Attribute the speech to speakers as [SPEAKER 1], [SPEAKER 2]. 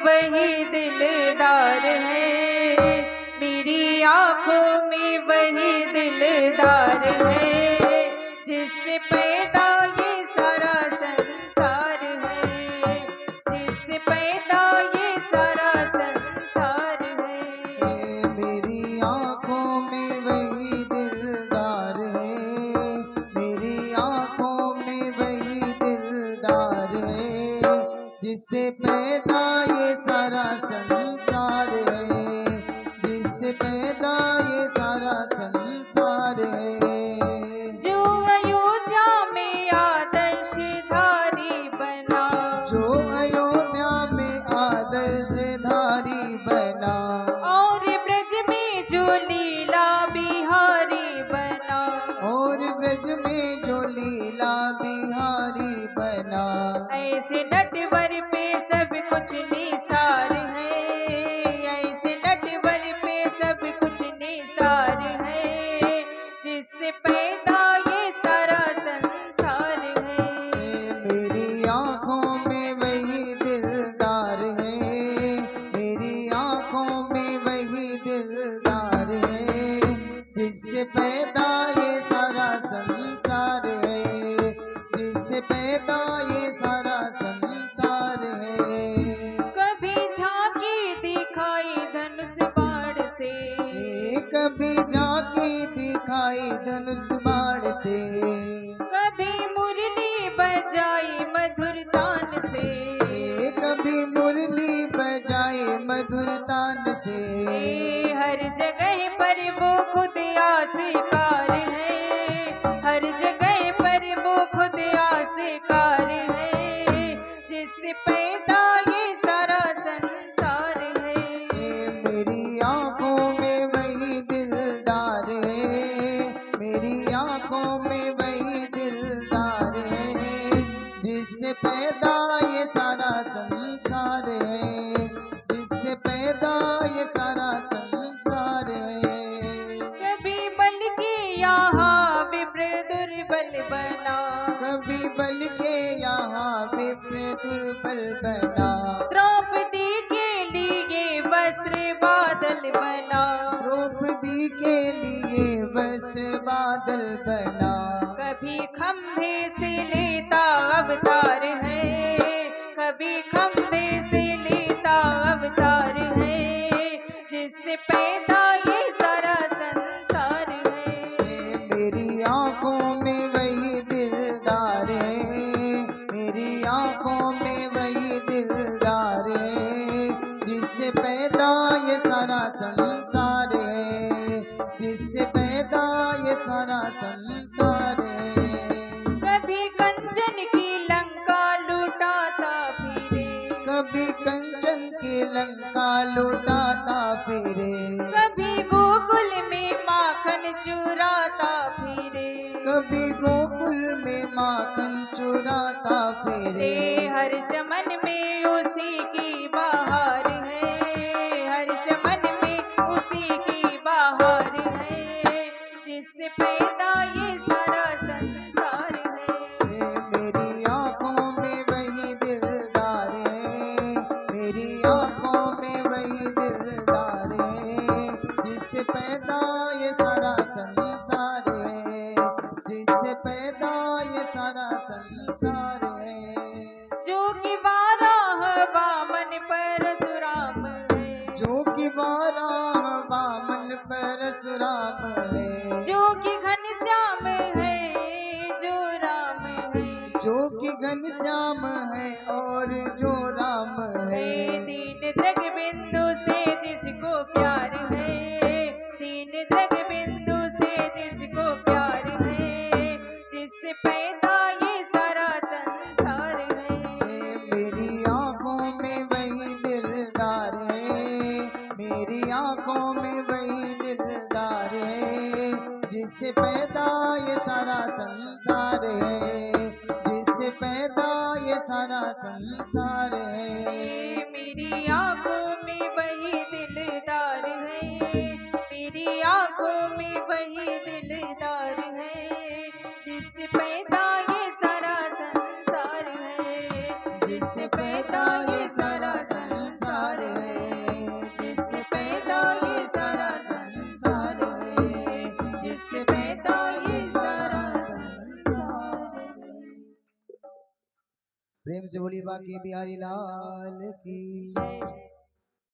[SPEAKER 1] वही दिलदार है, मेरी आंखों में वही दिलदार है, जिससे पैदा ये सारा संसार है, जिससे पैदा ये सारा संसार है।
[SPEAKER 2] मेरी आंखों में वही दिलदार है, मेरी आंखों में वही दिलदार है, जिससे पैदा ये सारा संसार है, जिससे पैदा ये सारा संसार है।
[SPEAKER 1] जो अयोध्या में आदर्श धारी बना,
[SPEAKER 2] जो अयोध्या में आदर्श धारी बना,
[SPEAKER 1] और ब्रज में जो लीला बिहारी बना,
[SPEAKER 2] और ब्रज में जो लीला बिहारी बना,
[SPEAKER 1] ऐसे नटवर पे सब कुछ निसार है, ऐसे नटवर पे सब कुछ निसार है, जिससे पैदा ये सारा संसार है।
[SPEAKER 2] मेरी आंखों में वही दिलदार है, मेरी आंखों में वही दिलदार है, जिससे पैदा ये सारा संसार है, जिससे पैदा ये सारा संसार है।
[SPEAKER 1] कभी झांकी दिखाई धनुष बाण से,
[SPEAKER 2] कभी झांकी दिखाई धनुष बाण से,
[SPEAKER 1] कभी मुरली बजाई मधुर तान से,
[SPEAKER 2] कभी मुरली बजाए मधुर तान से।
[SPEAKER 1] हर जगह पर वो खुद आशिकार है, हर जगह पर वो खुद आशिकार है, जिससे पैदा ये सारा संसार है।
[SPEAKER 2] मेरी आंखों में वही दिलदार है, मेरी आंखों में वही दिलदार है, जिससे पैदा ये सारा संसार है, जिससे पैदा ये सारा संसार है।
[SPEAKER 1] कभी बल के यहाँ विप्र दुर्बल बना,
[SPEAKER 2] कभी बल के यहाँ विप्र दुर्बल बना,
[SPEAKER 1] द्रौपदी के लिए वस्त्र बादल बना,
[SPEAKER 2] द्रौपदी के लिए वस्त्र बादल बना,
[SPEAKER 1] कभी खंभे से लेता अवतार है, कभी खंभे से लेता अवतार है, जिससे पैदा ये सारा संसार है।
[SPEAKER 2] मेरी आंखों में वही दिलदार है, मेरी आंखों में वही दिलदार है, जिससे पैदा ये सारा संसार है, जिससे पैदा ये सारा संसार है।
[SPEAKER 1] कभी कंचन की लंका लुटाता फिरे,
[SPEAKER 2] कभी कंचन की लंका लुटाता फिरे,
[SPEAKER 1] कभी गोकुल में माखन चुराता फिरे,
[SPEAKER 2] कभी गोकुल में माखन चुराता फिरे।
[SPEAKER 1] हर चमन में उसी की बहार है, हर चमन में उसी की बहार है, जिससे पैदा ये सारा संसार है।
[SPEAKER 2] मेरी आंखों में वही दिलदार है, मेरी आंखों में वही दिलदार है, जिससे पैदा ये सारा संसार है, जिससे पैदा ये सारा संसार है।
[SPEAKER 1] जो कि बारह वामन परशुराम है,
[SPEAKER 2] जो कि बारह वामन परशुराम है,
[SPEAKER 1] जो कि घनश्याम है जो राम है,
[SPEAKER 2] जो कि घनश्याम है और जो राम है।
[SPEAKER 1] दीन द्रग बिंदु से जिसको प्यार है, दीन द्रग बिंदु से जिसको प्यार है, जिससे पैदा ये सारा संसार है।
[SPEAKER 2] मेरी आंखों में वही दिलदार है, मेरी आंखों में वही दिलदार है, जिससे पैदा ये सारा संसार है, जिससे पैदा ये सारा संसार है।
[SPEAKER 1] मेरी आंखों में वही दिलदार है, मेरी आंखों में वही दिलदार है, जिससे पैदा ये सारा संसार है, जिससे पैदा ये सारा संसार
[SPEAKER 2] प्रेम से बोली बाकी बिहारी लाल की
[SPEAKER 1] जय।